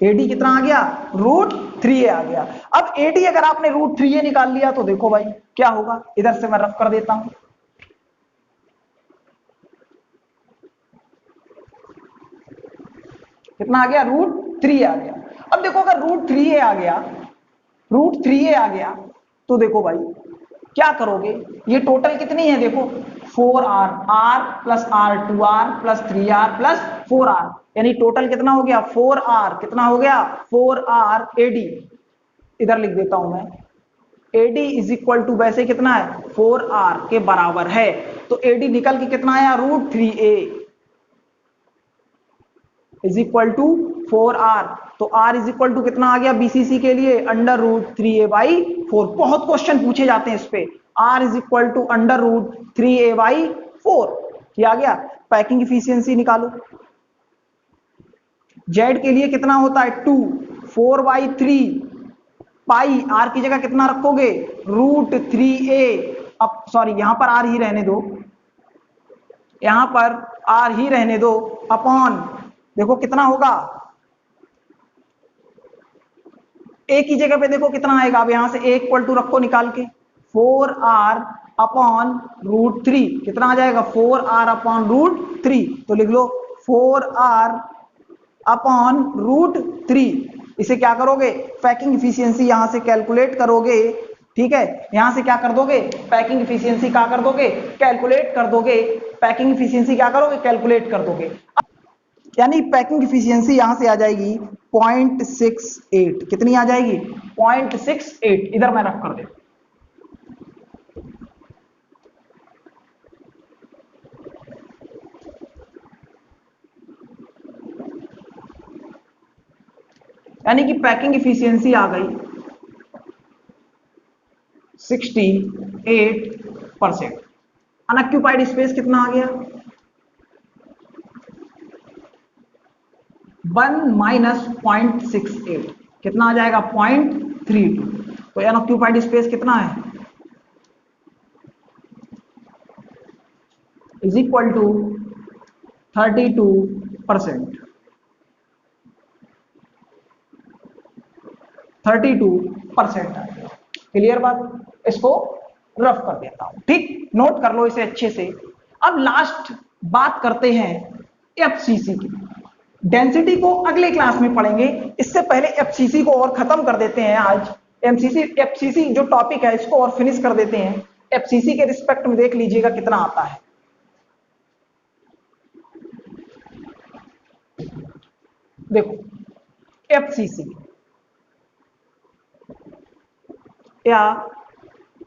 एडी कितना आ गया, √3a आ गया। अब एडी अगर आपने √3a निकाल लिया तो देखो भाई क्या होगा, इधर से मैं रफ कर देता हूं, कितना आ गया, √3a आ गया। अब देखो अगर √3a आ गया, √3a आ गया, तो देखो भाई क्या करोगे, ये टोटल कितनी है, देखो 4r, r plus r2r plus 3r plus 4r, यानी टोटल कितना हो गया, 4r, कितना हो गया, 4r एडी, इधर लिख देता हूं मैं, एडी इज इक्वल टू वैसे कितना है, 4r के बराबर है, तो एडी निकल के कितना आया, √3a is equal to 4r, तो r इज इक्वल टू कितना आ गया बीसीसी के लिए, √3a/4, बहुत क्वेश्चन पूछे जाते हैं इस पे, r is equal to √3a/4, क्या आ गया। पैकिंग इफिशियंसी निकालो, z के लिए कितना होता है 2, 4/3 पाई, r की जगह कितना रखोगे, √3a, अब सॉरी यहां पर r ही रहने दो, यहां पर r ही रहने दो, अपॉन देखो कितना होगा, ए की जगह पे देखो कितना आएगा, अब यहां से a इक्वल टू रखो निकाल के, 4r अपॉन √3, कितना आ जाएगा, 4r अपॉन √3, तो लिख लो 4r अपॉन √3, इसे क्या करोगे, पैकिंग इफिशियंसी यहां से कैलकुलेट करोगे, ठीक है, यहां से क्या कर दोगे, पैकिंग इफिशियंसी क्या कर दोगे, कैलकुलेट कर दोगे, पैकिंग इफिशियंसी क्या करोगे, कैलकुलेट कर दोगे, यानी पैकिंग इफिशियंसी यहां से आ जाएगी 0.68, कितनी आ जाएगी, 0.68, इधर मैं रख कर दे, यानी कि पैकिंग इफिशियंसी आ गई 68%। अनऑक्यूपाइड स्पेस कितना आ गया, 1 माइनस 0.68, कितना आ जाएगा 0.32, तो अनऑक्यूपाइड स्पेस कितना है, इज इक्वल टू 32%, 32% आ गया, क्लियर बात, इसको रफ कर देता हूं, ठीक, नोट कर लो इसे अच्छे से। अब लास्ट बात करते हैं एफसीसी की, डेंसिटी को अगले क्लास में पढ़ेंगे, इससे पहले एफसीसी को और खत्म कर देते हैं आज, एफसीसी जो टॉपिक है इसको और फिनिश कर देते हैं, एफसीसी के रिस्पेक्ट में देख लीजिएगा कितना आता है, देखो एफसीसी या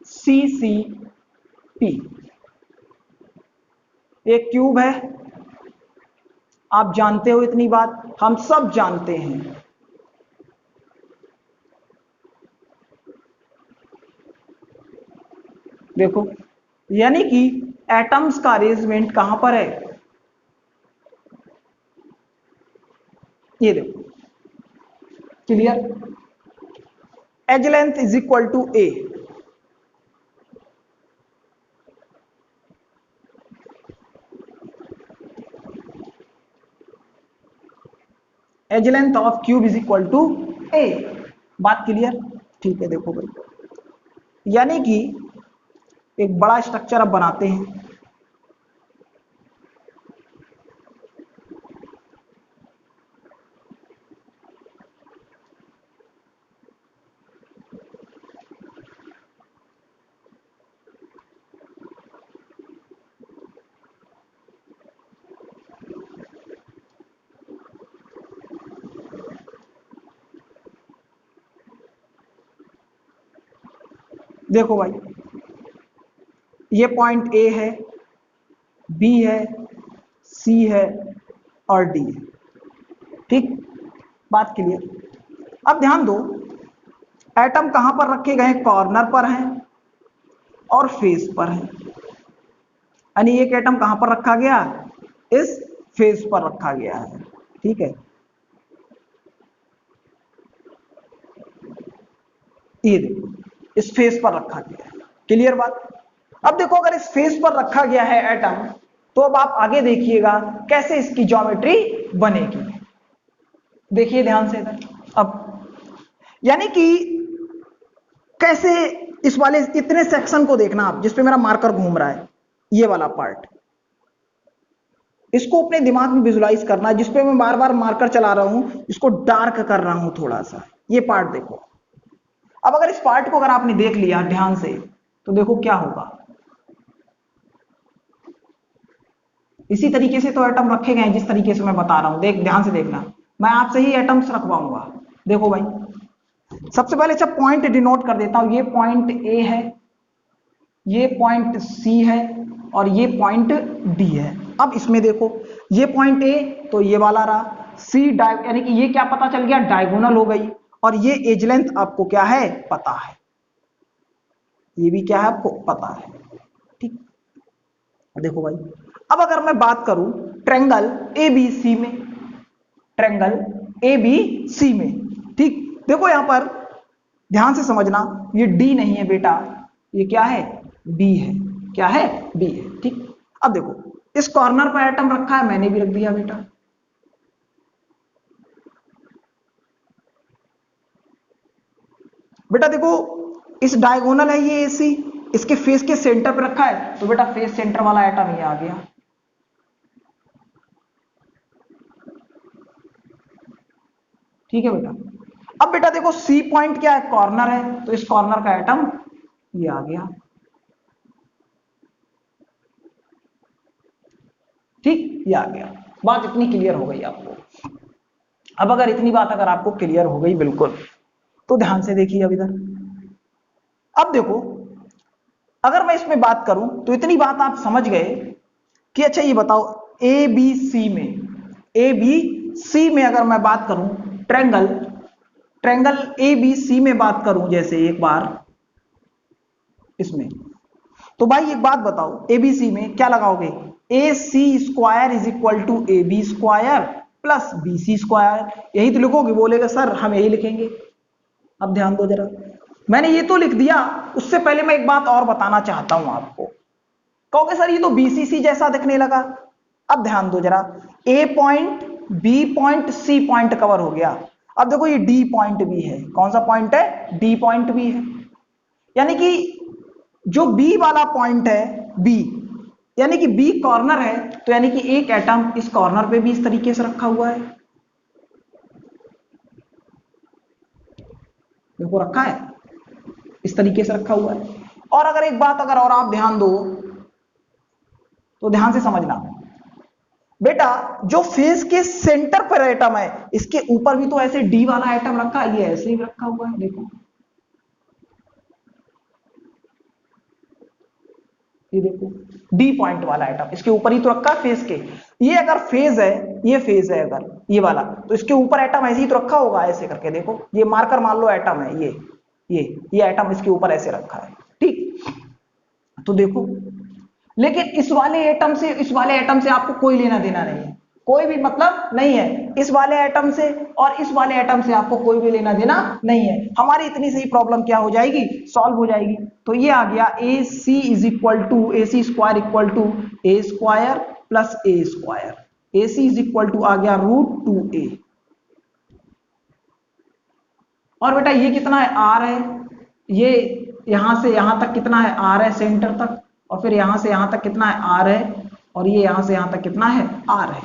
CCP। एक क्यूब है, आप जानते हो इतनी बात, हम सब जानते हैं। देखो, यानी कि एटम्स का अरेंजमेंट कहां पर है, ये देखो, clear. Edge length is equal to A. Edge length of cube is equal to A. बात क्लियर? ठीक है, देखो भाई, यानी कि एक बड़ा स्ट्रक्चर अब बनाते हैं। देखो भाई, ये पॉइंट ए है, बी है, सी है और डी है। ठीक, बात क्लियर। अब ध्यान दो, एटम कहां पर रखे गए हैं, कॉर्नर पर हैं और फेस पर हैं। यानी एक एटम कहां पर रखा गया, इस फेस पर रखा गया है। ठीक है, ये देखो, इस फेस पर रखा गया है। क्लियर बात? अब देखो, अगर इस फेस पर रखा गया है एटम, तो अब आप आगे देखिएगा कैसे इसकी ज्योमेट्री बनेगी। देखिए ध्यान से इधर। अब यानी कि कैसे, इस वाले इतने सेक्शन को देखना आप, जिसपे मेरा मार्कर घूम रहा है, ये वाला पार्ट, इसको अपने दिमाग में विजुलाइज करना है। जिसपे मैं बार बार मार्कर चला रहा हूं, इसको डार्क कर रहा हूं थोड़ा सा। ये पार्ट देखो। अब अगर इस पार्ट को अगर आपने देख लिया ध्यान से, तो देखो क्या होगा। इसी तरीके से तो एटम रखे गए हैं, जिस तरीके से मैं बता रहा हूं। देख, ध्यान से देखना, मैं आपसे ही एटम्स रखवाऊंगा। देखो भाई, सबसे पहले अच्छा पॉइंट डिनोट कर देता हूं। ये पॉइंट ए है, ये पॉइंट सी है और ये पॉइंट डी है। अब इसमें देखो, ये पॉइंट ए तो ये वाला रहा, सी यानी कि ये क्या पता चल गया, डायगोनल हो गई। और ये एज लेंथ आपको क्या है, पता है। ये भी क्या है, आपको पता है। ठीक, देखो भाई, अब अगर मैं बात करूं ट्रेंगल एबीसी में, ट्रेंगल एबीसी में, ठीक, देखो यहां पर ध्यान से समझना, ये डी नहीं है बेटा, ये क्या है, बी है। क्या है, बी है। ठीक, अब देखो, इस कॉर्नर पर एटम रखा है, मैंने भी रख दिया बेटा। बेटा देखो, इस डायगोनल है ये एसी, इसके फेस के सेंटर पे रखा है, तो बेटा फेस सेंटर वाला एटम ये आ गया। ठीक है बेटा। अब बेटा देखो, सी पॉइंट क्या है, कॉर्नर है, तो इस कॉर्नर का एटम ये आ गया। ठीक, ये आ गया। बात इतनी क्लियर हो गई आपको। अब अगर इतनी बात अगर आपको क्लियर हो गई बिल्कुल, तो ध्यान से देखिए अब इधर। अब देखो, अगर मैं इसमें बात करूं, तो इतनी बात आप समझ गए कि अच्छा ये बताओ, ए बी सी में, ए बी सी में अगर मैं बात करूं, triangle, triangle A B C में बात करूं, जैसे एक बार इसमें, तो भाई एक बात बताओ, एबीसी में क्या लगाओगे, A C square is equal to A B square plus B C square. यही तो लिखोगे। बोलेगा सर हम यही लिखेंगे। अब ध्यान दो जरा, मैंने ये तो लिख दिया, उससे पहले मैं एक बात और बताना चाहता हूं आपको। कहोगे सर ये तो बीसीसी जैसा दिखने लगा। अब ध्यान दो जरा, A point, B point, C point cover हो गया। अब देखो ये डी पॉइंट भी है। कौन सा पॉइंट है, डी पॉइंट भी है। यानी कि जो बी वाला पॉइंट है, बी, यानी कि बी कॉर्नर है, तो यानी कि एक एटम इस कॉर्नर पे भी इस तरीके से रखा हुआ है। देखो रखा है, इस तरीके से रखा हुआ है। और अगर एक बात अगर और आप ध्यान दो, तो ध्यान से समझना बेटा, जो फेस के सेंटर पर एटम है, इसके ऊपर भी तो ऐसे डी वाला एटम रखा है, ये ऐसे ही रखा हुआ है। देखो ये देखो डी पॉइंट वाला एटम इसके ऊपर ही तो रखा है फेज के। ये अगर फेज है, ये फेज है अगर ये वाला, तो इसके ऊपर एटम ऐसे ही तो रखा होगा ऐसे करके। देखो ये मार्कर मान लो एटम है, ये एटम इसके ऊपर ऐसे रखा है, ठीक। तो देखो लेकिन इस वाले एटम से आपको कोई लेना देना नहीं है, कोई भी मतलब नहीं है इस वाले एटम से और इस वाले एटम से आपको कोई भी लेना देना नहीं है। हमारी इतनी सी प्रॉब्लम क्या हो जाएगी, सॉल्व हो जाएगी। तो ये आ गया AC is equal to AC square equal to A square plus A square. AC is equal to आ गया √2A। और बेटा ये कितना है, R है। ये यहां से यहां तक कितना है, R है सेंटर तक, और फिर यहां से यहां तक कितना है, R है, और ये यहां से यहां तक कितना है, R है।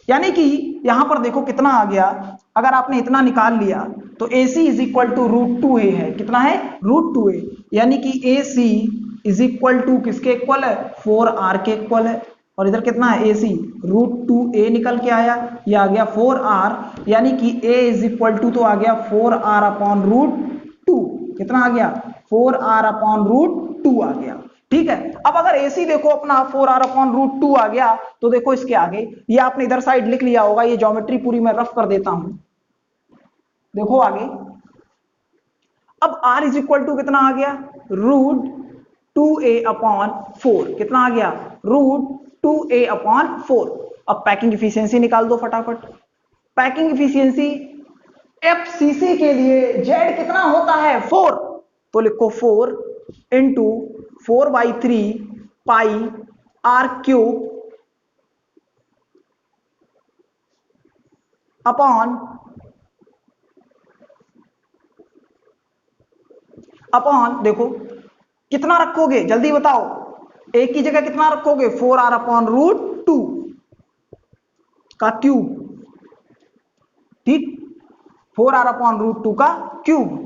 यानी कि यहां पर देखो कितना आ गया, अगर आपने इतना निकाल लिया तो AC is equal to √2A है। कितना है, √2A। यानी कि AC इज इक्वल टू किसके इक्वल है, 4R के इक्वल है। और इधर कितना है, AC √2A निकल के आया, ये आ गया 4R। यानी कि A इज इक्वल टू तो आ गया 4R अपॉन √2। कितना आ गया, 4R अपॉन √2 आ गया, ठीक है। अब अगर AC देखो अपना 4R अपॉन √2 आ गया, तो देखो इसके आगे ये आपने इधर साइड लिख लिया होगा, ये ज्योमेट्री पूरी मैं रफ कर देता हूं। देखो आगे, अब R इज इक्वल टू कितना आ गया, √2A अपॉन 4। कितना आ गया, √2A अपॉन 4। अब पैकिंग इफिशियंसी निकाल दो फटाफट। पैकिंग इफिशियंसी FCC के लिए Z कितना होता है, 4। तो लिखो 4 इंटू 4/3 पाई R क्यूब अपॉन देखो कितना रखोगे, जल्दी बताओ, एक की जगह कितना रखोगे, 4R अपॉन √2 का क्यूब, ठीक, 4R अपॉन √2 का क्यूब।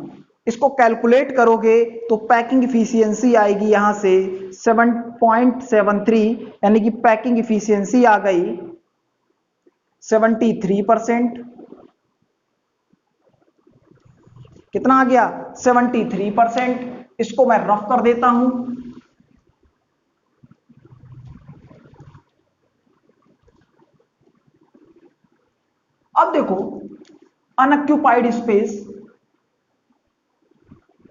इसको कैलकुलेट करोगे तो पैकिंग इफिशियंसी आएगी यहां से 7.73, यानी कि पैकिंग इफिशियंसी आ गई 73%। कितना आ गया, 73%। इसको मैं रफ कर देता हूं। अब देखो अनऑक्यूपाइड स्पेस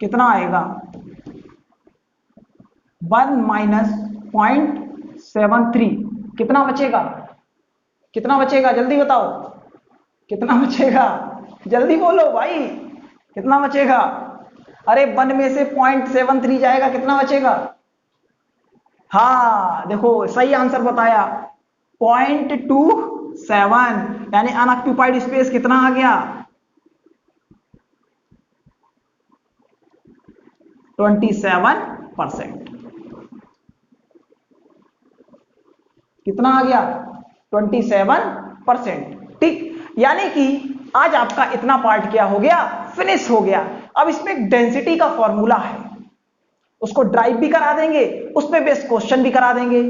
कितना आएगा, 1 माइनस 0.73। कितना बचेगा, कितना बचेगा, जल्दी बताओ, कितना बचेगा, जल्दी बोलो भाई, कितना बचेगा। अरे 1 में से 0.73 जाएगा, कितना बचेगा। हाँ देखो सही आंसर बताया, 0.27, यानी अनऑक्यूपाइड स्पेस कितना आ गया, 27%। कितना आ गया, 27%, ठीक। यानी कि आज आपका इतना पार्ट क्या हो गया, फिनिश हो गया। अब इसमें एक डेंसिटी का फॉर्मूला है, उसको ड्राइव भी करा देंगे, उस पे बेस्ड क्वेश्चन भी करा देंगे।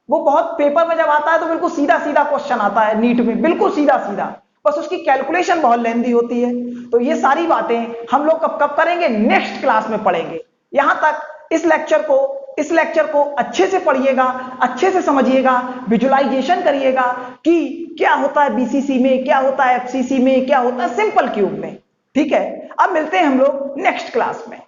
वो बहुत पेपर में जब आता है तो बिल्कुल सीधा सीधा क्वेश्चन आता है, नीट में बिल्कुल सीधा सीधा, बस उसकी कैलकुलेशन बहुत लेंदी होती है। तो ये सारी बातें हम लोग कब कब करेंगे, नेक्स्ट क्लास में पढ़ेंगे। यहां तक इस लेक्चर को अच्छे से पढ़िएगा, अच्छे से समझिएगा, विजुअलाइजेशन करिएगा कि क्या होता है बीसीसी में, क्या होता है एफसीसी में, क्या होता है सिंपल क्यूब में, ठीक है। अब मिलते हैं हम लोग नेक्स्ट क्लास में।